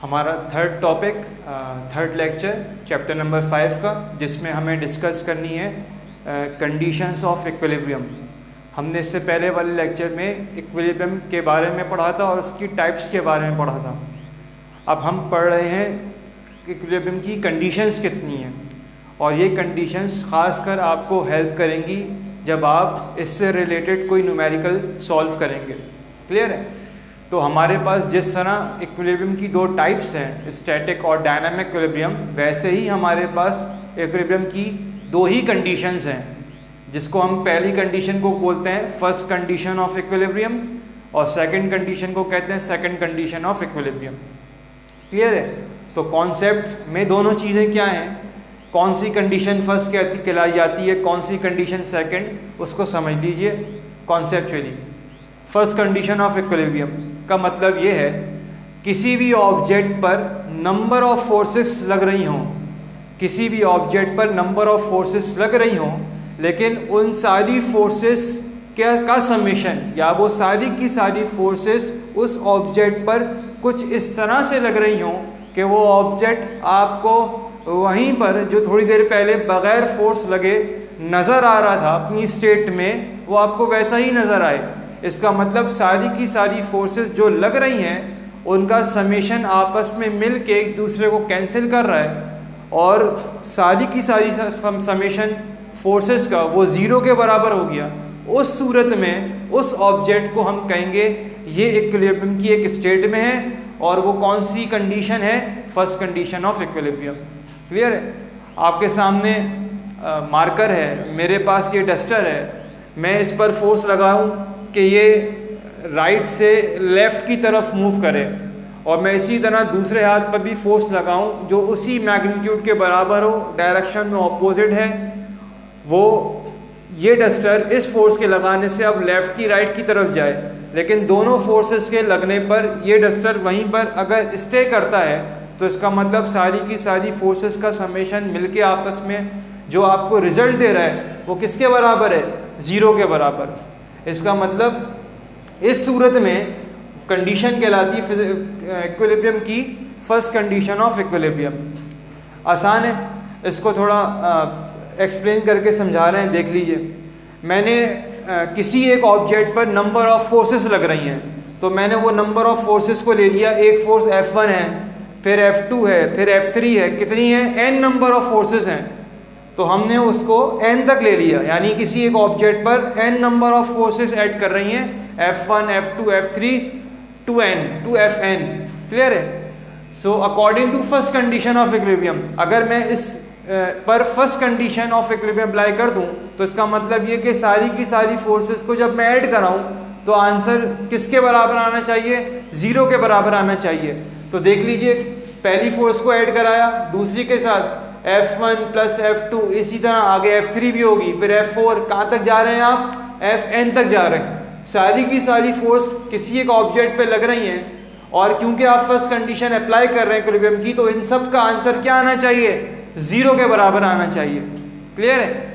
हमारा third topic, third lecture chapter number 5 का, जिसमें हमें डिस्कस करनी है कंडीशंस ऑफ इक्विलिब्रियम। हमने इससे पहले वाले लेक्चर में इक्विलिब्रियम के बारे में पढ़ा था और उसकी टाइप्स के बारे में पढ़ा था। अब हम पढ़ रहे हैं इक्विलिब्रियम की कंडीशंस कितनी हैं, और ये कंडीशंस ख़ासकर आपको हेल्प करेंगी जब आप इससे रिलेटेड कोई न्यूमेरिकल सॉल्व करेंगे। क्लियर है? तो हमारे पास जिस तरह इक्विलिब्रियम की दो टाइप्स हैं, स्टैटिक और डायनामिक इक्विलिब्रियम, वैसे ही हमारे पास इक्विलिब्रियम की दो ही कंडीशंस हैं, जिसको हम पहली कंडीशन को बोलते हैं फर्स्ट कंडीशन ऑफ इक्विलिब्रियम और सेकंड कंडीशन को कहते हैं second condition of equilibrium. Clear है? तो कॉन्सेप्ट में दोनों चीज़ें क्या हैं, कौन सी कंडीशन फर्स्ट कहलाई जाती है, कौन सी कंडीशन सेकंड, उसको समझ लीजिए conceptually. First condition of equilibrium का मतलब ये है किसी भी ऑब्जेक्ट पर नंबर ऑफ फोर्सेस लग रही हों, किसी भी ऑब्जेक्ट पर नंबर ऑफ फोर्सेस लग रही हों, लेकिन उन सारी फोर्सेस का समेशन या वो सारी की सारी फोर्सेस उस ऑब्जेक्ट पर कुछ इस तरह से लग रही हों कि वो ऑब्जेक्ट आपको वहीं पर जो थोड़ी देर पहले बग़ैर फोर्स लगे नज़र आ रहा था अपनी स्टेट में, वो आपको वैसा ही नज़र आए। इसका मतलब सारी की सारी फोर्सेस जो लग रही हैं उनका समेशन आपस में मिल के एक दूसरे को कैंसिल कर रहा है, और सारी की सारी समेशन फोर्सेस का वो ज़ीरो के बराबर हो गया। उस सूरत में उस ऑब्जेक्ट को हम कहेंगे ये इक्विलिब्रियम की एक स्टेट में है, और वो कौन सी कंडीशन है, first condition of equilibrium. Clear है? आपके सामने मार्कर है, मेरे पास ये डस्टर है, मैं इस पर फोर्स लगाऊं कि ये राइट से लेफ़्ट की तरफ मूव करे, और मैं इसी तरह दूसरे हाथ पर भी फोर्स लगाऊं जो उसी मैग्नीट्यूड के बराबर हो, डायरेक्शन में ऑपोजिट है, वो ये डस्टर इस फोर्स के लगाने से अब लेफ़्ट की राइट की तरफ जाए, लेकिन दोनों फोर्सेस के लगने पर ये डस्टर वहीं पर अगर स्टे करता है तो इसका मतलब सारी की सारी फोर्सेस का समेशन मिलके आपस में जो आपको रिजल्ट दे रहा है वो किसके बराबर है, ज़ीरो के बराबर। इसका मतलब इस सूरत में कंडीशन कहलाती है इक्विलिब्रियम की फर्स्ट कंडीशन ऑफ इक्विलिब्रियम। आसान है, इसको थोड़ा एक्सप्लेन करके समझा रहे हैं, देख लीजिए। मैंने किसी एक ऑब्जेक्ट पर नंबर ऑफ फोर्सेस लग रही हैं, तो मैंने वो नंबर ऑफ फोर्सेस को ले लिया। एक फोर्स F1 है, फिर F2 है, फिर F3 है, कितनी है, n नंबर ऑफ फोर्सेस हैं, तो हमने उसको n तक ले लिया, यानी किसी एक ऑब्जेक्ट पर n number of forces add कर रही हैं, F1, F2, F3 to n to Fn। Clear है? So according to first condition of equilibrium, अगर मैं इस पर first condition of equilibrium apply कर दूं तो इसका मतलब ये कि सारी की सारी फोर्सेस को जब मैं ऐड कराऊं तो आंसर किसके बराबर आना चाहिए, ज़ीरो के बराबर आना चाहिए। तो देख लीजिए, पहली फोर्स को ऐड कराया दूसरी के साथ F1 प्लस F2, इसी तरह आगे F3 भी होगी, फिर F4, कहाँ तक जा रहे हैं आप, Fn तक जा रहे हैं। सारी की सारी फोर्स किसी एक ऑब्जेक्ट पे लग रही हैं, और क्योंकि आप फर्स्ट कंडीशन अप्लाई कर रहे हैं इक्विलिब्रियम की, तो इन सब का आंसर क्या आना चाहिए, ज़ीरो के बराबर आना चाहिए। क्लियर है?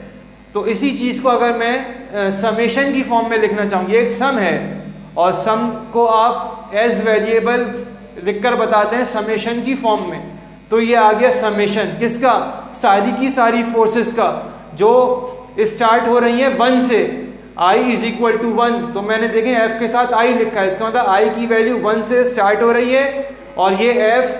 तो इसी चीज़ को अगर मैं समेशन की फॉर्म में लिखना चाहूँ, ये एक सम है, और सम को आप एज वेरिएबल लिखकर बताते हैं समेशन की फॉर्म में, तो ये आ गया समेशन किसका, सारी की सारी फोर्सेस का, जो स्टार्ट हो रही है 1 से, I इज इक्वल टू 1। तो मैंने देखें F के साथ I लिखा है, इसका मतलब I की वैल्यू 1 से स्टार्ट हो रही है, और ये F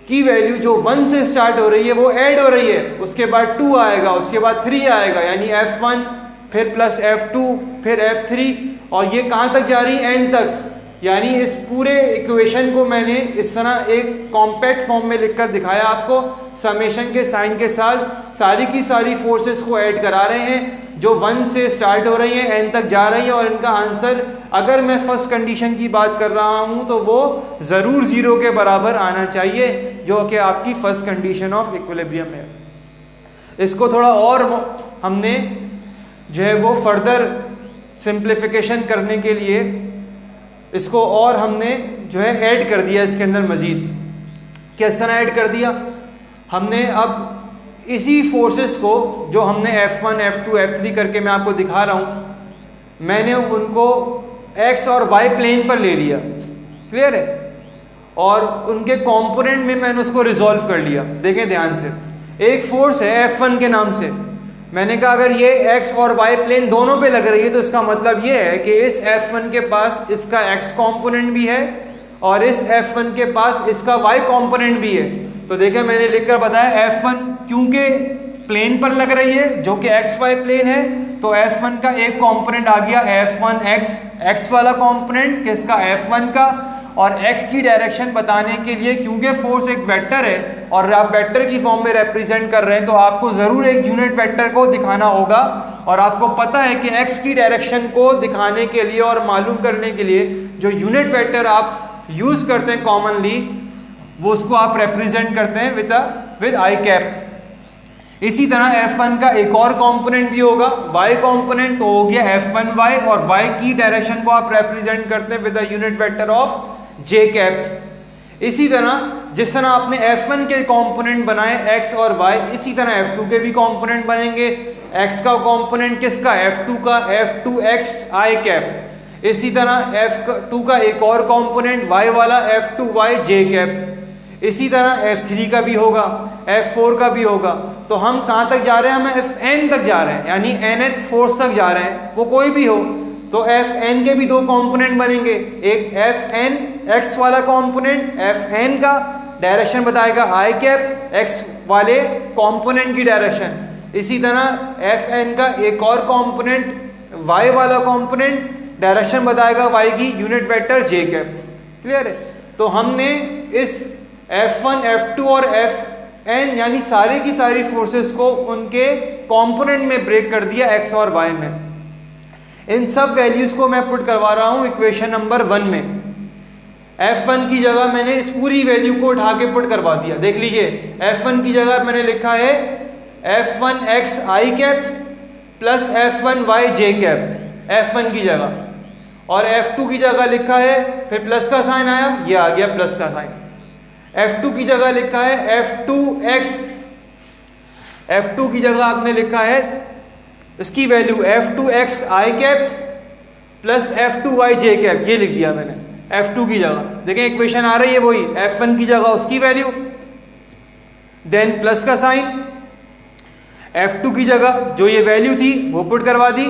की वैल्यू जो 1 से स्टार्ट हो रही है वो ऐड हो रही है, उसके बाद 2 आएगा, उसके बाद 3 आएगा, यानी F1 फिर प्लस F2 फिर F3, और ये कहाँ तक जा रही है, n तक। यानी इस पूरे इक्वेशन को मैंने इस तरह एक कॉम्पैक्ट फॉर्म में लिखकर दिखाया आपको, समेशन के साइन के साथ सारी की सारी फोर्सेस को ऐड करा रहे हैं जो 1 से स्टार्ट हो रही हैं, n तक जा रही हैं, और इनका आंसर अगर मैं फर्स्ट कंडीशन की बात कर रहा हूं तो वो ज़रूर ज़ीरो के बराबर आना चाहिए, जो कि आपकी फर्स्ट कंडीशन ऑफ इक्विलिब्रियम है। इसको थोड़ा और हमने जो है वो फर्दर सिंप्लीफिकेशन करने के लिए इसको और हमने जो है ऐड कर दिया इसके अंदर मज़ीद। किस तरह ऐड कर दिया, हमने अब इसी फोर्सेस को जो हमने F1, F2, F3 करके मैं आपको दिखा रहा हूँ, मैंने उनको x और y प्लेन पर ले लिया। क्लियर है? और उनके कंपोनेंट में मैंने उसको रिजॉल्व कर लिया। देखें ध्यान से, एक फोर्स है F1 के नाम से, मैंने कहा अगर ये x और y प्लेन दोनों पे लग रही है तो इसका मतलब ये है कि इस F1 के पास इसका x कंपोनेंट भी है और इस F1 के पास इसका y कंपोनेंट भी है। तो देखिए मैंने लिखकर बताया F1 क्योंकि प्लेन पर लग रही है जो कि XY प्लेन है, तो F1 का एक कंपोनेंट आ गया F1x, x वाला कंपोनेंट किसका, F1 का। और x की डायरेक्शन बताने के लिए क्योंकि फोर्स एक वेक्टर है और आप वेक्टर की फॉर्म में रिप्रेजेंट कर रहे हैं तो आपको ज़रूर एक यूनिट वेक्टर को दिखाना होगा। और आपको पता है कि x की डायरेक्शन को दिखाने के लिए और मालूम करने के लिए जो यूनिट वेक्टर आप यूज़ करते हैं कॉमनली, वो उसको आप रिप्रेजेंट करते हैं विद आई कैप। इसी तरह F1 का एक और कंपोनेंट भी होगा y कंपोनेंट, तो हो गया F1y, और y की डायरेक्शन को आप रिप्रेजेंट करते हैं with a unit vector of j cap. इसी तरह जिस तरह आपने F1 के कंपोनेंट बनाए x और y, इसी तरह F2 के भी कंपोनेंट बनेंगे। x का कंपोनेंट किसका, F2 का, F2x i कैप। इसी तरह F2 का एक और कंपोनेंट y वाला F2y j कैप। इसी तरह F3 का भी होगा, F4 का भी होगा। तो हम कहाँ तक जा रहे हैं, हम Fn तक जा रहे हैं, यानी nth फोर्स तक जा रहे हैं, वो कोई भी हो। तो Fn के भी दो कंपोनेंट बनेंगे, एक Fn x वाला कंपोनेंट, Fn का डायरेक्शन बताएगा i कैप, x वाले कंपोनेंट की डायरेक्शन। इसी तरह Fn का एक और कंपोनेंट y वाला कंपोनेंट, डायरेक्शन बताएगा y की unit vector j cap. Clear है। तो हमने इस F1, F2 और Fn यानी सारी की सारी फोर्सेस को उनके कंपोनेंट में ब्रेक कर दिया x और y में। इन सब वैल्यूज को मैं पुट करवा रहा हूं इक्वेशन नंबर 1 में। F1 की जगह मैंने इस पूरी वैल्यू को उठा के पुट करवा दिया। देख लीजिए, F1 की जगह मैंने लिखा है F1x i cap plus F1y j cap F1 की जगह, और F2 की जगह लिखा है, फिर प्लस का साइन आया, ये आ गया प्लस का साइन। F2 की जगह लिखा है F2x, F2 की जगह आपने लिखा है इसकी value F2x i cap plus F2y j cap, ये लिख दिया मैंने F2 की जगह। देखें इक्वेशन आ रही है वही, F1 की जगह उसकी वैल्यू, देन प्लस का साइन, F2 की जगह जो ये वैल्यू थी वो पुट करवा दी,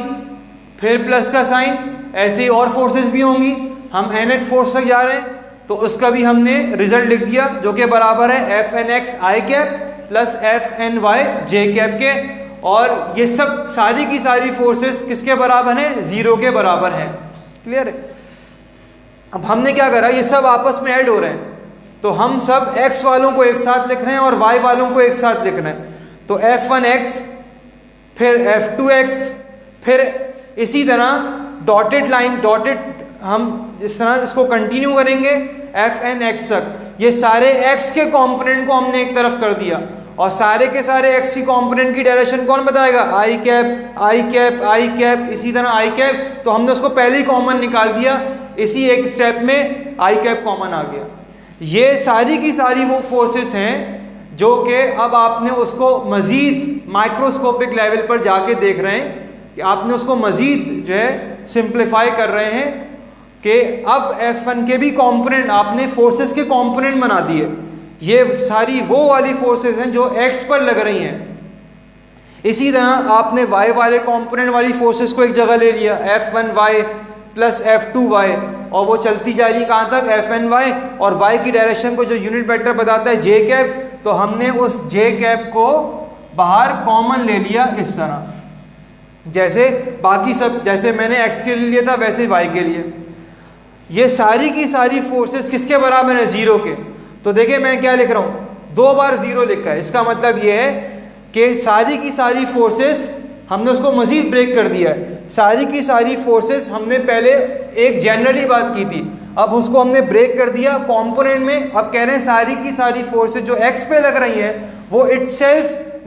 फिर प्लस का साइन। ऐसे ही और फोर्सेस भी होंगी, हम nth फोर्स तक जा रहे हैं तो उसका भी हमने रिजल्ट लिख दिया जो कि बराबर है Fnx i cap plus Fny j cap के। और ये सब सारी की सारी फोर्सेस किसके बराबर हैं, 0 के बराबर हैं। क्लियर है। अब हमने क्या करा, ये सब आपस में ऐड हो रहे हैं, तो हम सब x वालों को एक साथ लिख रहे हैं और y वालों को एक साथ लिख रहे हैं। तो F1x फिर F2x, फिर इसी तरह डॉटेड लाइन, डॉटेड हम इस तरह इसको कंटिन्यू करेंगे Fnx तक। ये सारे x के कंपोनेंट को हमने एक तरफ कर दिया और सारे के सारे x की कंपोनेंट की डायरेक्शन कौन बताएगा, i cap i cap i cap, इसी तरह i कैप। तो हमने उसको पहले ही कॉमन निकाल दिया, इसी एक स्टेप में i कैप कॉमन आ गया। ये सारी की सारी वो फोर्सेस हैं जो कि अब आपने उसको मज़ीद माइक्रोस्कोपिक लेवल पर जाके देख रहे हैं कि आपने उसको मज़ीद जो है सिंप्लीफाई कर रहे हैं कि अब F1 के भी कंपोनेंट आपने फोर्सेस के कंपोनेंट बना दिए। ये सारी वो वाली फोर्सेस हैं जो x पर लग रही हैं। इसी तरह आपने y वाले कंपोनेंट वाली फोर्सेस को एक जगह ले लिया, F1y प्लस F2y, और वो चलती जा रही कहाँ तक, Fny, और y की डायरेक्शन को जो यूनिट वेक्टर बताता है j कैप, तो हमने उस j कैप को बाहर कॉमन ले लिया इस तरह, जैसे बाकी सब, जैसे मैंने x के लिए लिया था वैसे y के लिए। ये सारी की सारी फोर्सेस किसके बराबर है, 0 के। तो देखिए मैं क्या लिख रहा हूँ, 2 बार 0 लिखा है। इसका मतलब ये है कि सारी की सारी फोर्सेस हमने उसको मज़ीद ब्रेक कर दिया है। सारी की सारी फोर्सेस हमने पहले एक जनरली बात की थी, अब उसको हमने ब्रेक कर दिया कंपोनेंट में। अब कह रहे हैं सारी की सारी फोर्सेस जो x पे लग रही हैं वो इटसेल्फ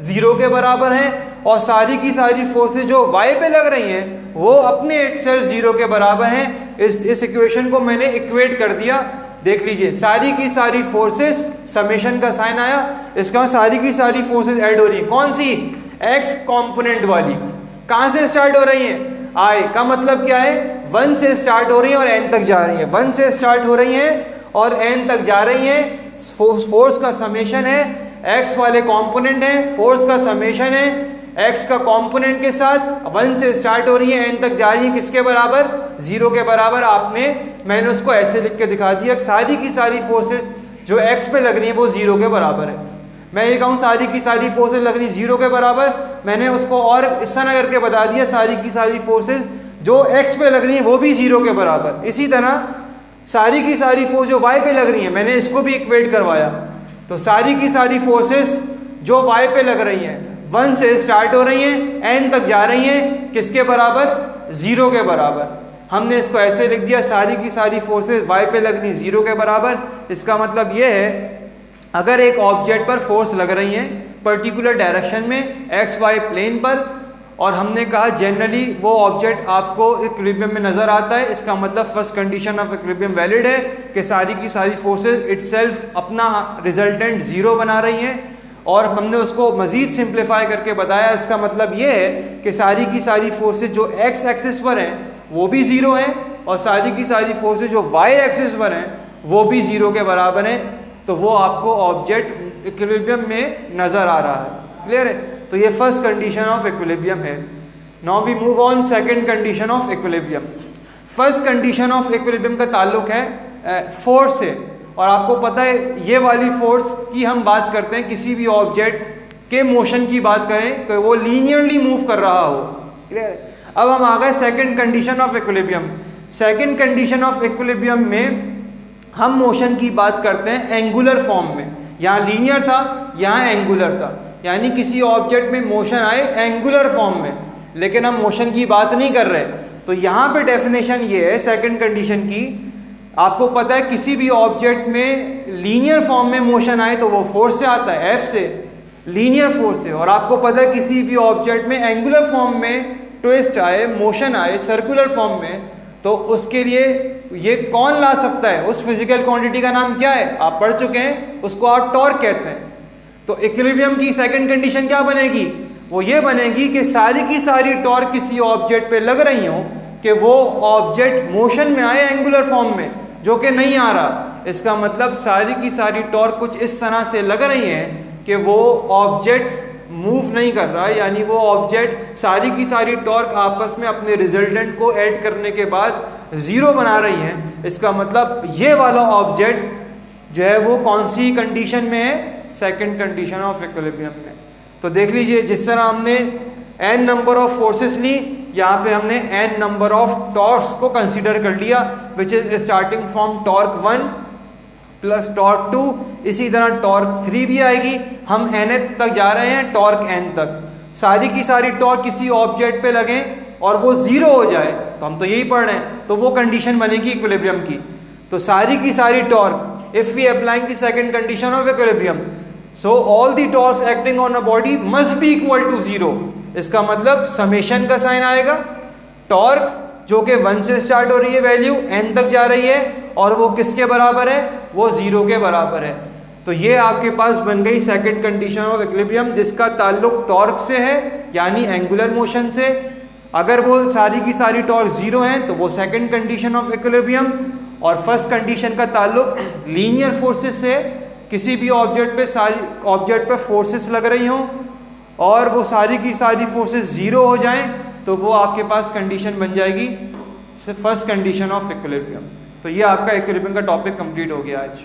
0 के बराबर हैं, और सारी की सारी फोर्सेस जो y पे लग रही हैं वो अपने इटसेल्फ 0 के बराबर हैं। इस इक्वेशन को मैंने इक्वेट कर दिया। देख लीजिए, सारी की सारी फोर्सेस, समेशन का साइन आया, इसका सारी की सारी फोर्सेस ऐड हो रही हैं। कौन सी, x कंपोनेंट वाली। कहाँ से स्टार्ट हो रही हैं, i का मतलब क्या है, 1 से स्टार्ट हो रही हैं और n तक जा रही हैं। 1 से स्टार्ट हो रही हैं और n तक जा रही हैं, फोर्स का समेशन है, x वाले कंपोनेंट है, फोर्स का समेशन है, x का कंपोनेंट के साथ 1 से स्टार्ट हो रही है, n तक जा रही है, किसके बराबर? 0 के बराबर। मैंने उसको ऐसे लिख के दिखा दिया, सारी की सारी फोर्सेस जो x पे लग रही है वो 0 के बराबर है। मैं ये कहूँ सारी की सारी फोर्सेस लग रही 0 के बराबर, मैंने उसको और इस तरह करके बता दिया, सारी की सारी फोर्सेस जो x पे लग रही है वो भी 0 के बराबर। इसी तरह सारी की सारी फोर्स जो y पे लग रही है, मैंने इसको भी इक्वेट करवाया। तो सारी की सारी फोर्सेस जो y पे लग रही हैं 1 से स्टार्ट हो रही हैं, n तक जा रही हैं, किसके बराबर? 0 के बराबर। हमने इसको ऐसे लिख दिया, सारी की सारी फोर्सेस y पे लग रही 0 के बराबर। इसका मतलब ये है अगर एक ऑब्जेक्ट पर फोर्स लग रही है पर्टिकुलर डायरेक्शन में एक्स वाई प्लेन पर, और हमने कहा जनरली वो ऑब्जेक्ट आपको इक्विलिब्रियम में नज़र आता है, इसका मतलब first condition of equilibrium valid है कि सारी की सारी फोर्सेस इटसेल्फ अपना रिजल्टेंट 0 बना रही हैं। और हमने उसको मज़ीद सिंप्लीफाई करके बताया, इसका मतलब ये है कि सारी की सारी फोर्सेस जो एक्स एक्सिस पर हैं वो भी 0 हैं, और सारी की सारी फोर्सेस जो वाई एक्सिस पर हैं वो भी 0 के बराबर हैं। तो वो आपको ऑब्जेक्ट इक्विलिब्रियम में नज़र आ रहा है। क्लियर है? तो ये फर्स्ट कंडीशन ऑफ इक्विलिब्रियम है। Now we move on second condition of equilibrium. First condition of equilibrium का ताल्लुक है फोर्स से, और आपको पता है ये वाली फोर्स की हम बात करते हैं किसी भी ऑब्जेक्ट के मोशन की बात करें कि वो लीनियरली मूव कर रहा हो। क्लियर है? अब हम आ गए second condition of equilibrium. Second condition of equilibrium में हम मोशन की बात करते हैं एंगुलर फॉर्म में। यहाँ लीनियर था, यहाँ एंगुलर था, यानी किसी ऑब्जेक्ट में मोशन आए एंगुलर फॉर्म में, लेकिन हम मोशन की बात नहीं कर रहे। तो यहाँ पे डेफिनेशन ये है सेकंड कंडीशन की, आपको पता है किसी भी ऑब्जेक्ट में लीनियर फॉर्म में मोशन आए तो वो फोर्स से आता है, एफ से, लीनियर फोर्स से। और आपको पता है किसी भी ऑब्जेक्ट में एंगुलर फॉर्म में ट्विस्ट आए, मोशन आए सर्कुलर फॉर्म में, तो उसके लिए ये कौन ला सकता है? उस फिजिकल क्वांटिटी का नाम क्या है? आप पढ़ चुके हैं, उसको आप टॉर्क कहते हैं। तो इक्विलिब्रियम की सेकंड कंडीशन क्या बनेगी? वो ये बनेगी कि सारी की सारी टॉर्क किसी ऑब्जेक्ट पे लग रही हो कि वो ऑब्जेक्ट मोशन में आए एंगुलर फॉर्म में, जो कि नहीं आ रहा। इसका मतलब सारी की सारी टॉर्क कुछ इस तरह से लग रही हैं कि वो ऑब्जेक्ट मूव नहीं कर रहा है, यानी वो ऑब्जेक्ट सारी की सारी टॉर्क आपस में अपने रिजल्टेंट को ऐड करने के बाद 0 बना रही हैं। इसका मतलब ये वाला ऑब्जेक्ट जो है वो कौन सी कंडीशन में है? सेकंड कंडीशन ऑफ इक्विलिब्रियम में। तो देख लीजिए, जिस तरह हमने n नंबर ऑफ फोर्सेस ली, यहाँ पे हमने n नंबर ऑफ टॉर्क्स को कंसीडर कर लिया, which is starting from torque 1 plus torque 2, इसी तरह टॉर्क 3 भी आएगी। हम nth तक जा रहे हैं, टॉर्क n तक। सारी की सारी टॉर्क किसी ऑब्जेक्ट पे लगे और वो 0 हो जाए, तो हम तो यही पढ़ रहे हैं, तो वो कंडीशन बनेगी इक्विलिब्रियम की। तो सारी की सारी torque, if we applying the second condition of equilibrium, so all the torques acting on a body must be equal to 0। इसका मतलब समेशन का साइन आएगा, टॉर्क जो कि 1 से स्टार्ट हो रही है वैल्यू n तक जा रही है, और वो किसके बराबर है? वो 0 के बराबर है। तो ये आपके पास बन गई सेकंड कंडीशन ऑफ इक्विलिब्रियम, जिसका ताल्लुक टॉर्क से है, यानी एंगुलर मोशन से। अगर वो सारी की सारी टॉर्क 0 हैं तो वो सेकंड कंडीशन ऑफ इक्विलिब्रियम। और फर्स्ट कंडीशन का ताल्लुक लीनियर फोर्सेस से, किसी भी ऑब्जेक्ट पे सारी ऑब्जेक्ट पे फोर्सेस लग रही हों और वो सारी की सारी फोर्सेस 0 हो जाएं, तो वो आपके पास कंडीशन बन जाएगी फर्स्ट कंडीशन ऑफ इक्विलिब्रियम। तो ये आपका इक्विलिब्रियम का टॉपिक कंप्लीट हो गया आज।